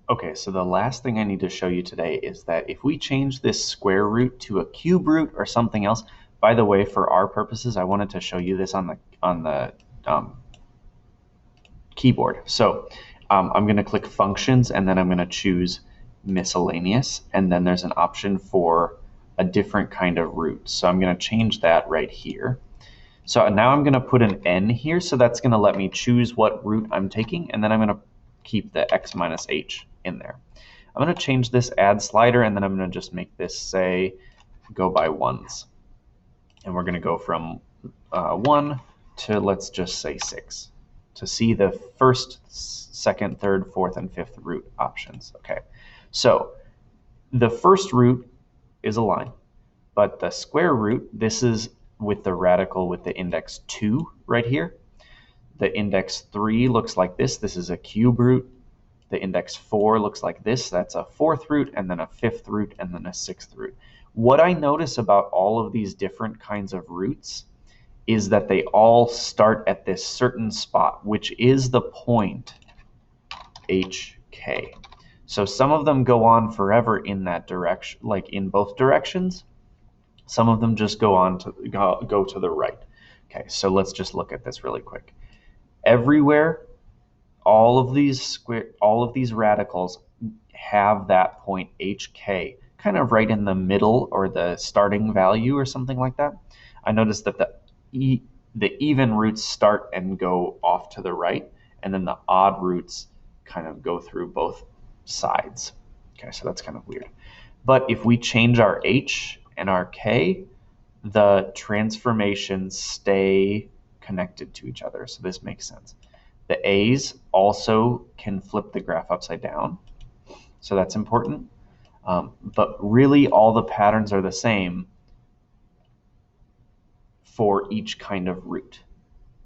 Okay, so the last thing I need to show you today is that if we change this square root to a cube root or something else, by the way, for our purposes, I wanted to show you this on the keyboard. So I'm going to click functions and then I'm going to choose miscellaneous, and then there's an option for a different kind of root. So I'm going to change that right here. So now I'm going to put an n here, so that's going to let me choose what root I'm taking, and then I'm going to keep the x minus h in there. I'm going to change this add slider, and then I'm going to just make this say go by ones. And we're going to go from 1 to, let's just say, 6 to see the first, second, third, fourth, and fifth root options. Okay, so the first root is a line, but the square root, this is with the radical with the index 2 right here. The index 3 looks like this. This is a cube root. The index 4 looks like this. That's a fourth root, and then a fifth root, and then a sixth root. What I notice about all of these different kinds of roots is that they all start at this certain spot, which is the point HK. So some of them go on forever in that direction, like in both directions. Some of them just go to the right. Okay, so let's just look at this really quick. Everywhere, all of these radicals have that point HK kind of right in the middle, or the starting value or something like that. I noticed that the even roots start and go off to the right, and then the odd roots kind of go through both sides. Okay, so that's kind of weird. But if we change our H and our K, the transformations stay connected to each other, so this makes sense. The A's also can flip the graph upside down, so that's important. But really all the patterns are the same for each kind of root.